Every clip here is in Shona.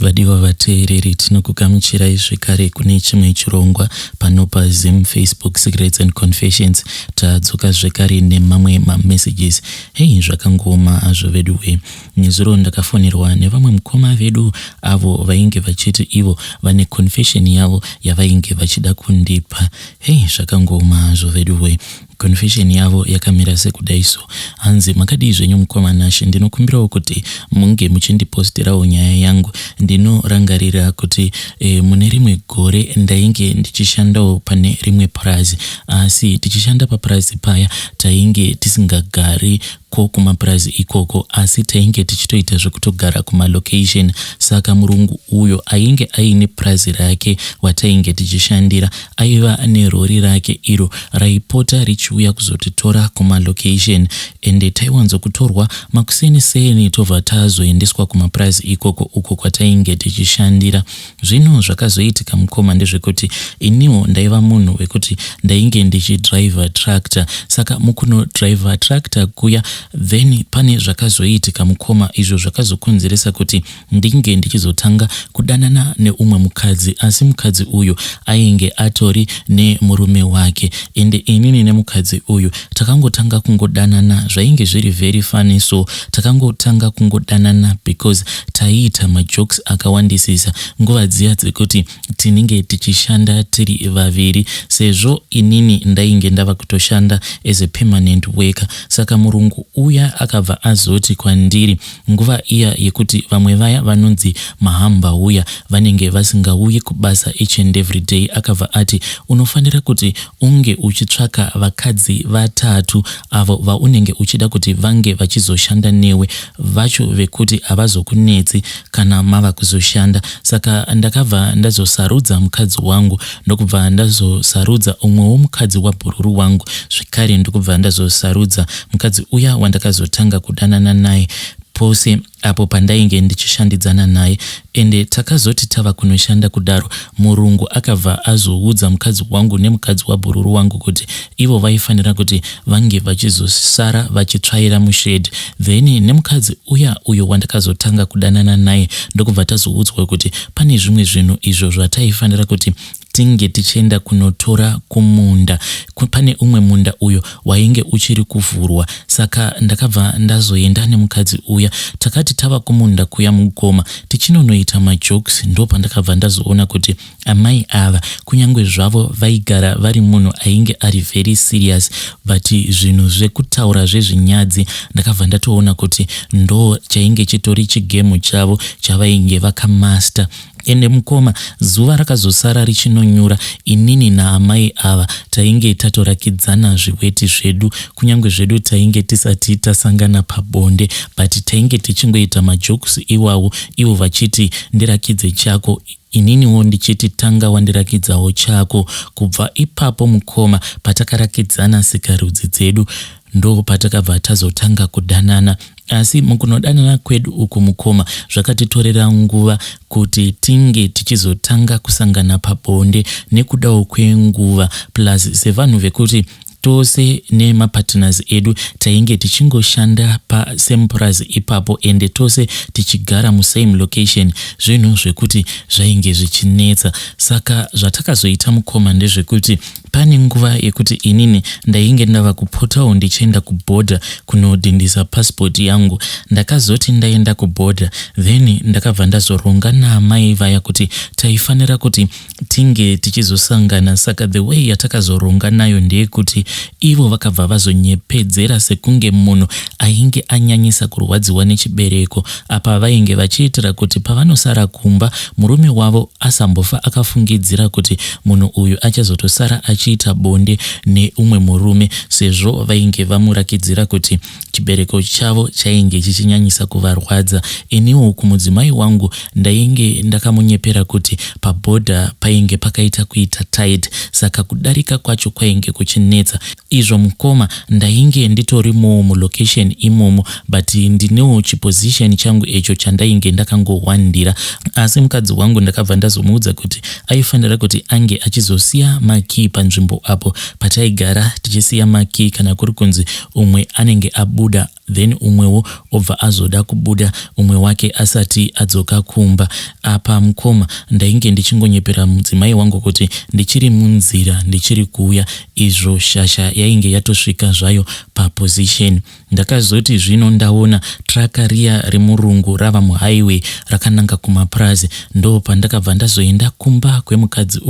Vadiwa vateereri, tinokugamuchirai zvekare kune chimwe chirongwa panopa Zim Facebook Secrets and Confessions. Tadzoka zvekare nemamwe messages. Hei, zvakangoma azvo vedu we. Nezuro ndakafonirwa nevamwe mukoma vedu avo vainge vachiti ivo vane confession yavo yavainge vachida kundipa. Hei, zvakangoma azvo vedu we. Confession yavo yakamira sekudaiso. Hanzi, makadii zvenyu mukoma Nashe, ndinokumbirawo kuti munge muchindipostirawo nyaya yangu. Ndinorangarira kuti mune rimwe gore ndainge ndichishandawo pane rimwe purazi, asi tichishanda papurazi paya tainge tisingagari kumapurazi ikoko, asi tainge tichitoita zvekutogara kumalocation. Saka murungu uyo ainge aine purazi rake watainge tichishandira aiva nerori rake iro raipota richiuya kuzotitora kumalocation, ende taiwanzokutorwa makuseni tobva tazoendeswa kumapurazi ikoko uko kwatainge tichishandira. Zvino zvakazoitika mukoma ndezvekuti iniwo ndaiva munhu wekuti ndainge ndichidriva tractor. Saka mukunodriva tractor kuya, then pane zvakazoitika mukoma izvo zvakazokonzeresa kuti ndinge ndichizotanga kudanana neumwe mukadzi, asi mukadzi uyu ainge atori nemurume wake, ende inini nemukadzi uyu takangotanga kungodanana. Zvainge zviri very funny, so takangotanga kungodanana because taiita majokes akawandisisa nguva dziya dzekuti tinenge tichishanda tiri vaviri, sezvo inini ndainge ndava kutoshanda as a permanent worker. Saka murungu uya akabva azoti kwandiri nguva iya yekuti vamwe vaya vanonzi mahamba uya vanenge vasingauyi kubasa each and every day, akabva ati unofanira kuti unge uchitsvaka vakadzi vatatu avo vaunenge uchida kuti vange vachizoshanda newe, vacho vekuti havazokunetsi kana mava kuzoshanda. Saka ndakabva ndazosarudza mukadzi wangu, ndokubva ndazosarudza umwewo mukadzi wabhururu wangu, zvekare ndokubva ndazosarudza mukadzi uya wandakazotanga kudanana naye pose apo pandainge ndichishandidzana naye. Ende takazoti tava kunoshanda kudaro, murungu akabva azoudza mukadzi wangu nemukadzi wabhururu wangu kuti ivo vaifanira kuti vange vachizosara vachitsvaira mushedhi. Then nemukadzi uyo wandakazotanga kudanana naye ndokubva tazoudzwa kuti pane zvimwe zvinhu izvo zvataifanira kuti tinge tichienda kunotora kumunda. Pane umwe munda uyo wainge uchiri kuvhurwa, saka ndakabva ndazoenda nemukadzi uya. Takati tava kumunda kuya mugoma tichinonoita majokes, ndo pandakabva ndazoona kuti amai ava kunyange zvavo vaigara vari munhu ainge ari very serious, but zvinhu zvekutaura zvezvinyadzi ndakabva ndatoona kuti ndo chainge chitori chigemu chavo chavainge vakamasta. Ende mukoma zuva rakazosara richinonyura, inini naamai ava tainge tatorakidzana zviweti zvedu, kunyange zvedu tainge tisati tasangana pabonde, but tainge tichingoita majokes iwawo, ivo vachiti ndirakidze chako, ininiwo ndichiti tanga wandirakidzawo chako. Kubva ipapo mukoma patakarakidzana sikarudzi dzedu ndo patakabva tazotanga kudanana. Asi mukunodanana kwedu uku mukoma zvakatitorera nguva kuti tinge tichizotanga kusangana pabonde nekudawo kwenguva, plus sevanhu vekuti tose nemapartners edu tainge tichingoshanda pasame purazi ipapo, ende tose tichigara musame location, zvinhu zvekuti zvainge zvichinetsa. Saka zvatakazoita mukoma ndezvekuti pane nguva yekuti inini ndainge ndava kupotawo ndichienda kubhodha kunodhindisa passport yangu. Ndakazoti ndaenda kubhodha, then ndakabva ndazoronga naamai vaya kuti taifanira kuti tinge tichizosangana. Saka the way yatakazoronga nayo ndeyekuti ivo vakabva vazonyepedzera sekunge munhu ainge anyanyisa kurwadziwa nechibereko, apa vainge vachiitira kuti pavanosara kumba murume wavo asambofa akafungidzira kuti munhu uyu achazotosara achiita bonde neumwe murume, sezvo vainge vamurakidzira kuti chibereko chavo chainge chichinyanyisa kuvarwadza. Iniwo kumudzimai wangu ndainge ndakamunyepera kuti pabhodha painge pakaita kuita tight, saka kudarika kwacho kwainge kuchinetsa. Izvo mukoma ndainge nditori mulocation imomo, but ndinewo chiposition changu echo chandainge ndakangowandira. Asi mukadzi wangu ndakabva ndazomuudza kuti aifanira kuti ange achizosiya maki panzvimbo apo pataigara, tichisiya maki kana kuri kunzi umwe anenge abuda then umwewo obva azoda kubuda, umwe wake asati adzoka kumba. Apa mukoma ndainge ndichingonyepera mudzimai wangu kuti ndichiri munzira ndichiri kuuya, izvo shasha yainge yatosvika zvayo paposition. Ndakazoti zvino ndaona traka riya remurungu rava muhighway rakananga kumaprazi, ndo pandakabva ndazoenda kumba kwemukadzi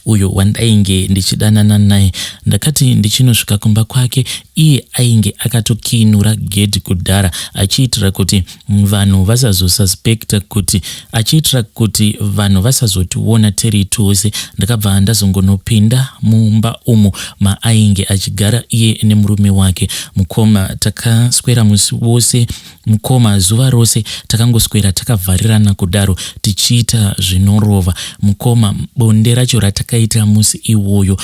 uyo wandainge ndichidanana naye. Ndakati ndichinosvika kumba kwake, iye ainge akatokinura gedhi kudhara, achiitira kuti vanhu vasazosuspekta, kuti achiitira kuti vanhu vasazotiona tiri tose. Ndakabva ndazongonopinda mumba umo maainge achigara iye nemurume wake. Mukoma takaswera musi wose, mukoma zuva rose takangoswera takavharirana kudaro tichiita zvinorova. Mukoma bonde racho ratakaita musi iwoyo,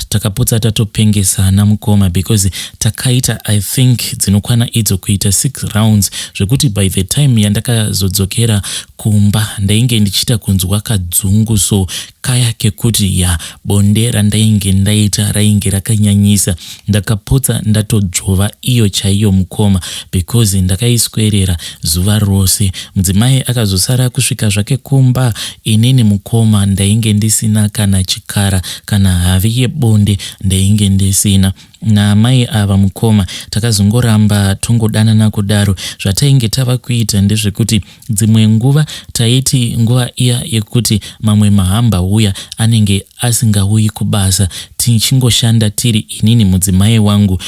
takapotsa tatopengesana mukoma, because takaita I think dzinokwana idzo kuita 6 rounds, zvekuti by the time yandakazodzokera kumba ndainge ndichita kunzwa kadzunguso kaya kekuti bonde randainge ndaita rainge rakanyanyisa. Ndakapotsa ndatodzvova iyo chaiyo mukoma, because ndakaiswerera zuva rose. Mudzimai akazosara kusvika zvake kumba, inini mukoma ndainge ndisina kana chikara kana havi yebonde ndainge ndisina. Namai ava mukoma takazongoramba tongodanana kudaro. Zvatainge tava kuita ndezvekuti dzimwe nguva taiti nguva iya yekuti mamwe mahamba uya anenge asingauyi kubasa, tichingoshanda tiri inini mudzimai wangu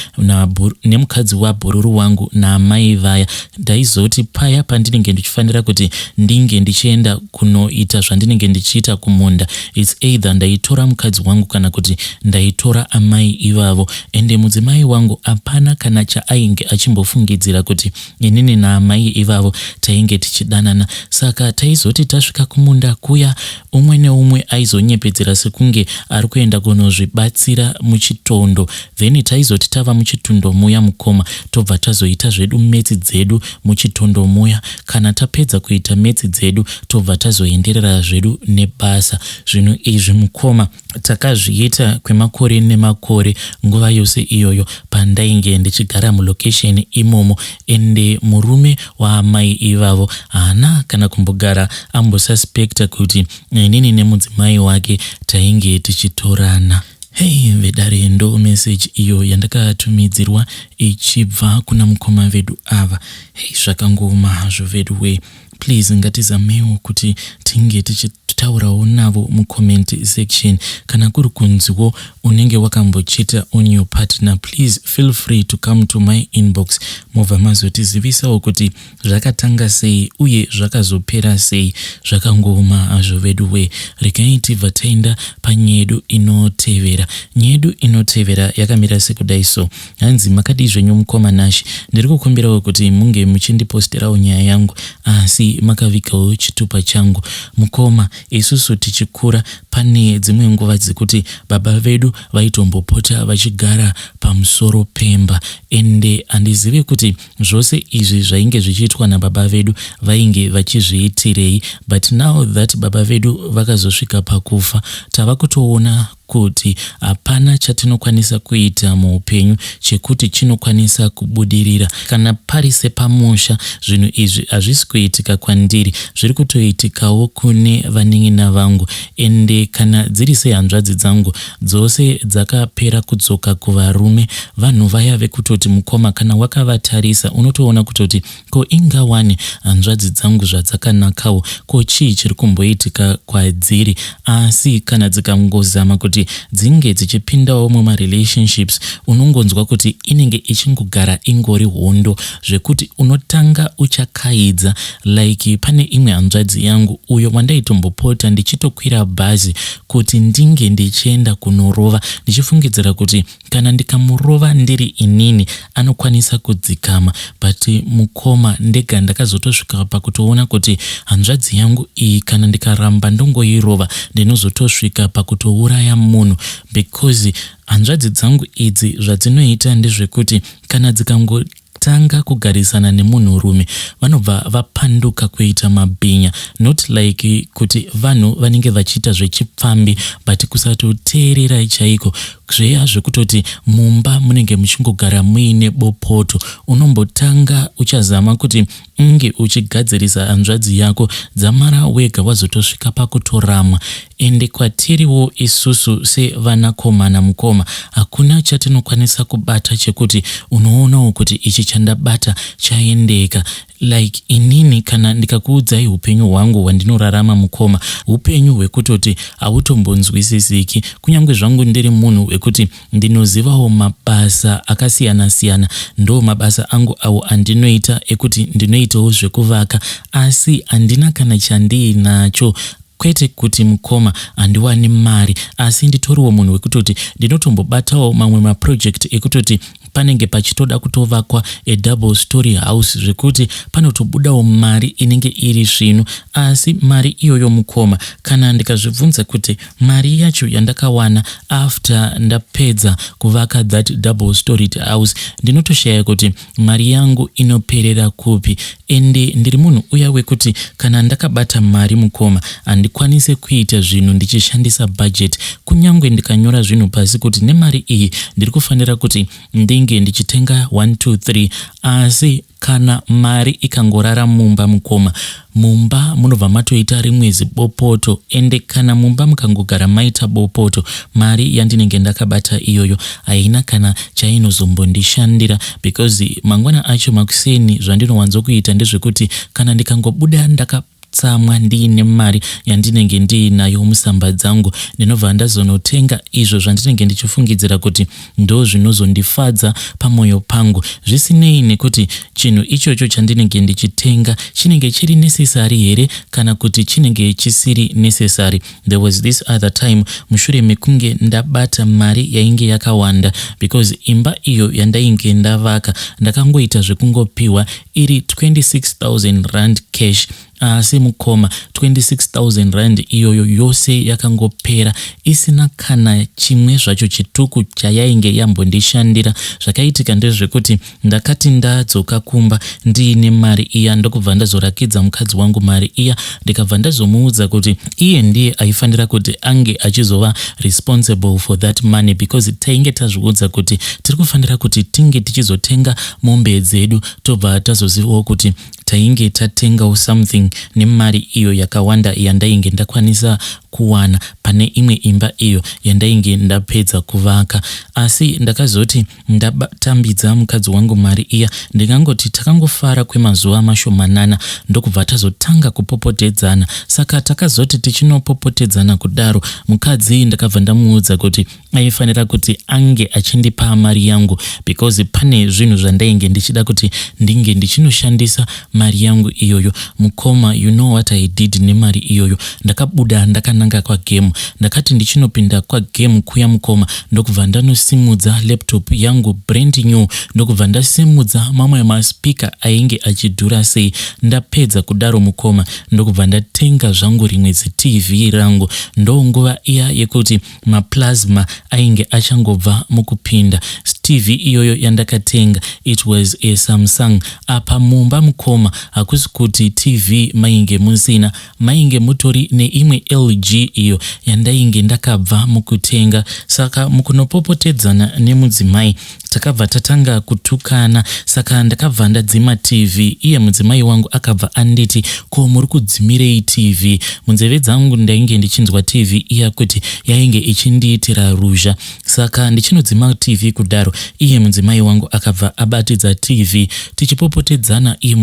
nemukadzi wabhururu wangu namai vaya. Ndaizoti paya pandinenge ndichifanira kuti ndinge ndichienda kunoita zvandinenge ndichiita kumunda, it's either ndaitora mukadzi wangu kana kuti ndaitora amai ivavo. Ende mudzimai wangu hapana kana chaainge achimbofungidzira kuti inini naamai ivavo tainge tichidanana. Saka taizoti tasvika kumunda kuya, umwe neumwe aizonyepedzera sekunge ari kuenda kunozvibatsira muchitondo. Then taizoti tava muchitondo muya mukoma, tobva tazoita zvedu metsi dzedu muchitondo muya. Kana tapedza kuita metsi dzedu tobva tazoenderera zvedu nebasa. Zvinhu izvi mukoma takazviita kwemakore nemakore, nguva yose iyoyo pandainge ndichigara mulokesheni imomo. Ende murume waamai ivavo haana kana kumbogara ambosuspekta kuti inini nemudzimai wake tainge tichitorana. Hei vedare, ndo message iyo yandakatumidzirwa ichibva kuna mukoma vedu ava. Hei, zvakangoma hazvo vedu we. Please ngatizamewo kuti tinge tichitaurawo navo mucomment section. Kana kuri kunziwo unenge wakambochita on your partner, please feel free to come to my inbox. Mobva mazotizivisawo kuti zvakatanga sei uye zvakazopera sei. Zvakangoma hazvo vedu we. Regai tibva taenda panyedu inotevera. Nyedu inotevera yakamira sekudai so. Hanzi makadi zvenyu mukoma Nashi, ndiri kukumbirawo kuti munge muchindiposterawo nyaya yangu, asi makavikawo chitupa changu. Mukoma, isusu tichikura pane dzimwe nguva dzekuti baba vedu vaitombopota vachigara pamusoro Pemba. Ende handizivi kuti zvose izvi zvainge zvichiitwa nababa vedu vainge vachizviitirei, but now that baba vedu vakazosvika pakufa, tava kutoona kuti hapana chatinokwanisa kuita muupenyu chekuti chinokwanisa kubudirira. Kana pari sepamusha, zvinhu izvi hazvisi kuitika kwandiri, zviri kutoitikawo kune vanin'ina vangu. Ende kana dziri sehanzvadzi dzangu, dzose dzakapera kudzoka kuvarume. Vanhu vaya vekutoti mukoma kana wakavatarisa unotoona kutoti ko ingawani hanzvadzi dzangu zvadzakanakawo, ko chii chiri kumboitika kwadziri. Asi kana dzikangozama kuti dzinge dzichipindawo mumarelationships, unongonzwa kuti inenge ichingogara ingori hondo, zvekuti unotanga uchakaidza. Like pane imwe hanzvadzi yangu uyo wandaitombopota ndichitokwira bhazi kuti ndinge ndichienda kunorova, ndichifungidzira kuti kana ndikamurova ndiri inini anokwanisa kudzikama. But mukoma ndega ndakazotosvika pakutoona kuti hanzvadzi yangu iyi kana ndikaramba ndongoirova ndinozotosvika pakutouraya munhu, because hanzvadzi dzangu idzi zvadzinoita ndezvekuti kana dzikangotanga kugarisana nemunhurume vanobva vapanduka kuita mabhinya, not like kuti vanhu vanenge vachiita zvechipfambi but kusatoteerera chaiko. zveya zvekutoti mumba munenge muchingogara muine bopoto, unombotanga uchazama kuti unge uchigadzirisa hanzvadzi yako dzamara wega wazotosvika pakutoramwa. Ende kwatiriwo isusu sevanakomana mukoma, hakuna chatinokwanisa kubata chekuti unoonawo kuti ichi chandabata chaendeka. Like inini kana ndikakuudzai upenyu hwangu hwandinorarama mukoma, upenyu hwekutoti hautombonzwisisiki, kunyange zvangu ndiri munhu wekuti ndinozivawo mabasa akasiyana-siyana, ndo mabasa angu awo andinoita ekuti ndinoitawo zvekuvaka, asi handina kana chandiinacho. Kwete kuti mukoma handiwani mari, asi nditoriwo munhu wekutoti ndinotombobatawo mamwe maproject ekutoti panenge pachitoda kutovakwa a double story house zvekuti panotobudawo mari inenge iri zvino. Asi mari iyoyo mukoma, kana ndikazvibvunza kuti mari yacho yandakawana after ndapedza kuvaka that double storied house, ndinotoshaya kuti mari yangu inoperera kupi. Ende ndiri munhu uya wekuti kana ndakabata mari mukoma handikwanise kuita zvinhu ndichishandisa budget. Kunyange ndikanyora zvinhu pasi kuti nemari iyi ndiri kufanira kuti ndinge ndichitenga 1 2 3, asi kana mari ikangorara mumba mukoma, mumba munobva matoita rimwe zibopoto. Ende kana mumba mukangogara maita bopoto, mari yandinenge ndakabata iyoyo haina kana chainozombondishandira, because mangwana acho makuseni zvandinowanzokuita ndezvekuti kana ndikangobuda ndakatsamwa ndiine mari yandinenge ndiinayo musamba dzangu, ndinobva ndazonotenga izvo zvandinenge ndichifungidzira kuti ndo zvinozondifadza pamwoyo pangu, zvisinei nekuti chinhu ichocho chandinenge ndichitenga chinenge chiri necessary here kana kuti chinenge chisiri necessary. There was this other time mushure mekunge ndabata mari yainge yakawanda, because imba iyo yandainge ndavaka ndakangoita zvekungopiwa iri 26,000 rand cash. Asi mukoma 26,000 rand iyoyo yose yakangopera isina kana chimwe zvacho chituku chayainge yambondishandira. Zvakaitika ndezvekuti ndakati ndadzoka kumba ndiine mari iya, ndokubva ndazorakidza mukadzi wangu mari iya, ndikabva ndazomuudza kuti iye ndiye aifanira kuti ange achizova responsible for that money, because tainge tazviudza kuti tiri kufanira kuti tinge tichizotenga mombe dzedu, tobva tazozivawo kuti tainge tatengawo something nemari iyo yakawanda yandainge ndakwanisa kuwana pane imwe imba iyo yandainge ndapedza kuvaka. Asi ndakazoti ndatambidza mukadzi wangu mari iya, ndingangoti takangofara kwemazuva mashomanana ndokubva tazotanga kupopotedzana. Saka takazoti tichinopopotedzana kudaro, mukadzi ndakabva ndamuudza kuti aifanira kuti ange achindipa mari yangu, because pane zvinhu zvandainge ndichida kuti ndinge ndichinoshandisa mari yangu iyoyo. Mukoma, you know what I did nemari iyoyo? Ndakabuda ndakananga kwa game. Ndakati ndichinopinda kwa game kuya mukoma, ndokubva ndanosimudza laptop yangu brand new, ndokubva ndasimudza mamwe maspika ainge achidhura sei. Ndapedza kudaro mukoma, ndokubva ndatenga zvangu rimwe TV rangu. Ndo nguva iya yekuti maplasma ainge achangobva mukupinda. TV iyoyo yandakatenga, it was a Samsung. Apa mumba mukoma hakusi kuti TV mainge musina, mainge mutori neimwe LG iyo yandainge ndakabva mukutenga. Saka mukunopopotedzana nemudzimai takabva tatanga kutukana. Saka ndakabva ndadzima TV, iye mudzimai wangu akabva anditi, ko muri kudzimirei TV? Munzeve dzangu ndainge ndichinzwa TV iya kuti yainge ichindiitira ruzha. Saka ndichinodzima TV kudaro, iye mudzimai wangu akabva abatidza TV. Tichipopotedzana, iye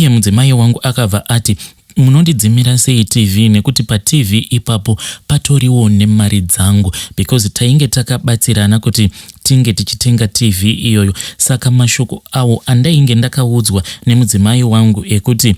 mudzimai wangu akabva ati, munondidzimira sei TV? Nekuti pa TV ipapo patoriwo nemari dzangu, because tainge takabatsirana kuti tinge tichitenga TV iyoyo. Saka mashoko awo andainge ndakaudzwa nemudzimai wangu ekuti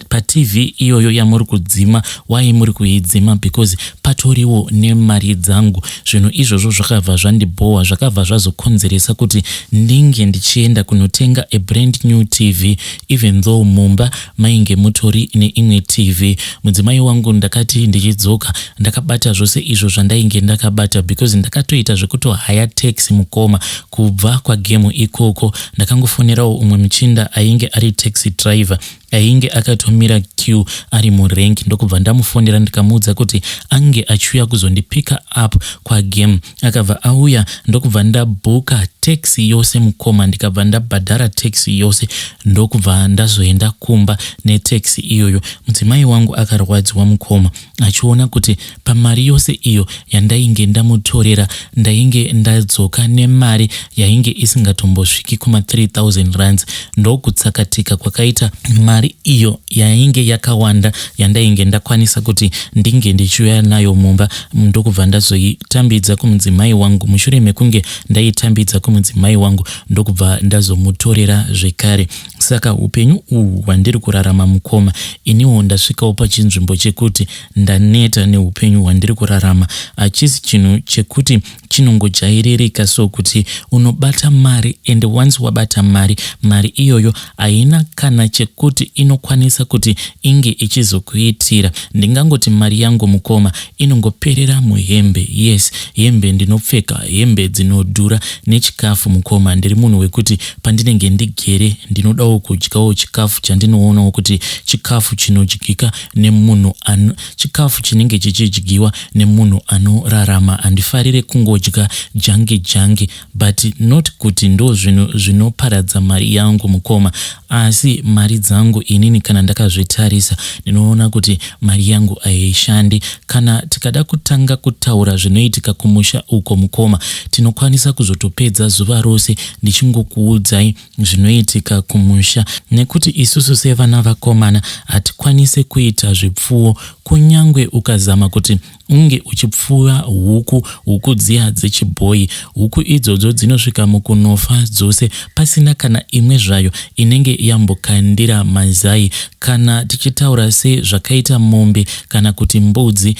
pa TV iyoyo yamuri kudzima, wai muri kuidzima because patoriwo nemari dzangu. Zvinhu izvozvo zvakabva zvandibhowa, zvakabva zvazokonzeresa kuti ndinge ndichienda kunotenga a brand new TV, even though mumba mainge mutori neimwe TV. Mudzimai wangu ndakati ndichidzoka ndakabata zvose izvo zvandainge ndakabata, because ndakatoita zvekutohaya taxi mukoma kubva kwa game ikoko. Ndakangofonerawo umwe muchinda ainge ari taxi driver, ainge akatomira queue ari murengi. Ndokubva ndamufonera ndikamuudza kuti ange achiuya kuzondipika up kwagame. Akabva auya ndokubva ndabhuka taxi yose mukoma, ndikabva ndabhadhara taxi yose ndokubva ndazoenda kumba netaxi iyoyo. Mudzimai wangu akarwadziwa mukoma achiona kuti pamari yose iyo yandainge ndamutorera ndainge ndadzoka nemari yainge isingatombosviki kuma 3000 rands. Ndokutsakatika kwakaita mari iyo yainge yakawanda yandainge ndakwanisa kuti ndinge ndichiuya nayo mumba. Ndokubva ndazoitambidza kumudzimai wangu. Mushure mekunge ndaitambidza kumudzimai wangu ndokubva ndazomutorera zvekare. Saka upenyu uhu hwandiri kurarama mukoma, iniwo ndasvikawo pachinzvimbo chekuti ndaneta neupenyu hwandiri kurarama. Hachisi chinhu chekuti chinongojairirika so kuti unobata mari, and once wabata mari iyoyo haina kana chekuti inokwanisa kuti inge ichizokuitira. Ndingangoti mari yangu mukoma inongoperera muhembe. Yes, hembe ndinopfeka, hembe dzinodhura, nechikafu mukoma. Ndiri munhu wekuti pandinenge ndigere ndinodawo kudyawo chikafu chandinoonawo kuti chikafu chinodyika nemunhu chikafu chinenge chichidyiwa nemunhu anorarama. Handifarire kungodya jange but not kuti ndo zvinoparadza mari yangu mukoma, asi mari dzangu inini kana ndakazvitarisa ndinoona kuti mari yangu haishandi. Kana tikada kutanga kutaura zvinoitika kumusha uko mukoma, tinokwanisa kuzotopedza zuva rose ndichingokuudzai zvinoitika kumusha, nekuti isusu sevana vakomana hatikwanise kuita zvipfuwo. Kunyangwe ukazama kuti unge uchipfuwa huku dziya dzechibhoyi, huku idzodzo dzinosvika mukunofa dzose pasina kana imwe zvayo inenge yambokandira mazai. Kana tichitaura sezvakaita mombe kana kuti mbudzi,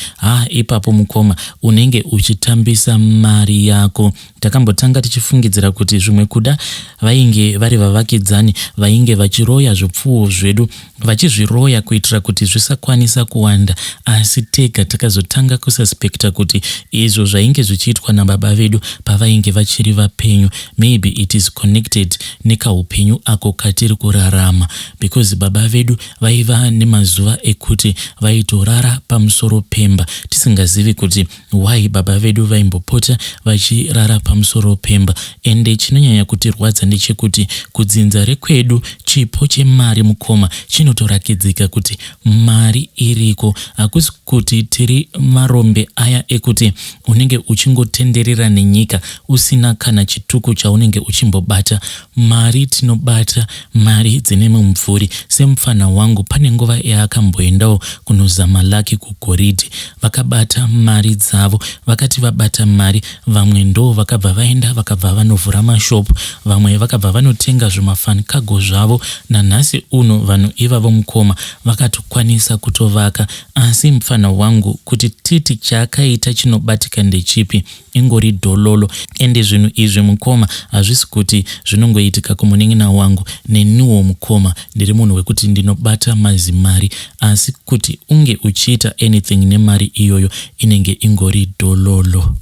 ipapo mukoma unenge uchitambisa mari yako. Takambotanga tichifungidzira kuti zvimwe kuda vainge vari vavakidzani vainge vachiroya zvipfuwo zvedu, vachizviroya kuitira kuti zvisakwanisa kuwanda, asi tega takazotanga kususpekta kuti izvo zvainge zvichiitwa nababa vedu pavainge vachiri vapenyu, maybe it is connected nekaupenyu ako katiri kurarama, because baba vedu vaiva nemazuva ekuti vaitorara pamusoro pemba tisingazivi kuti why baba vedu vaimbopota vachirara pamusoro pemba. Ende chinonyanya kutirwadza ndechekuti kudzinza rekwedu chipo chemari mukoma chinotorakidzika kuti mari iriko. Hakusi kuti tiri marombe aya ekuti unenge uchingotenderera nenyika usina kana chituku chaunenge uchimbobata. Mari tinobata, mari dzine mumvuri. Semufana wangu pane nguva yaakamboendawo kunozama laki kugoridhe, vakabata mari dzavo. Vakati vabata mari, vamwe ndo vakabva vaenda vakabva vanovhura mashopu, vamwe vakabva vanotenga zvimafanikago zvavo. Nanhasi uno vanhu ivavo mukoma vakatokwanisa kutovaka. Asi mufana wangu kuti titi chaakaita chinobatika ndechipi? Ingori dhololo. Ende zvinhu izvi mukoma hazvisi kuti zvinongoitika kumunin'ina wangu. Neniwo mukoma ndiri munhu wekuti ndinobata mazimari, asi kuti unge uchiita anything nemari iyoyo inenge ingori dhololo.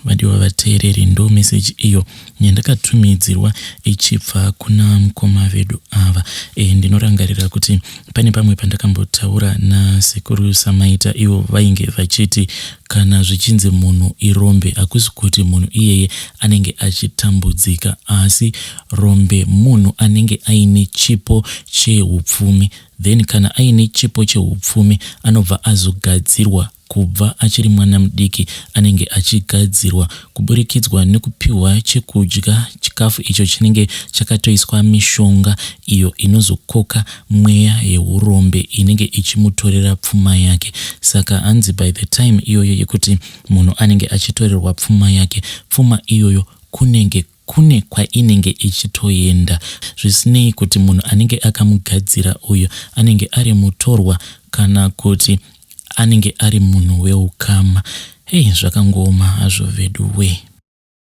Vadiwa vateereri, ndo meseji iyo yandakatumidzirwa ichibva kuna mukoma vedu ava. Ndinorangarira kuti pane pamwe pandakambotaura nasekuru Samaita, ivo vainge vachiti kana zvichinzi munhu irombe, hakusi kuti munhu iyeye anenge achitambudzika, asi rombe munhu anenge aine chipo cheupfumi. Then kana aine chipo cheupfumi anobva azogadzirwa kubva achiri mwana mudiki, anenge achigadzirwa kuburikidzwa nekupiwa chekudya, chikafu icho chinenge chakatoiswa mishonga iyo inozokoka mweya yeurombe inenge ichimutorera pfuma yake. Saka hanzi by the time iyoyo yekuti munhu anenge achitorerwa pfuma yake, pfuma iyoyo kune kwainenge ichitoenda, zvisinei kuti munhu anenge akamugadzira uyo anenge ari mutorwa kana kuti anenge ari munhu weukama. Zvakangoma hazvo vedu we.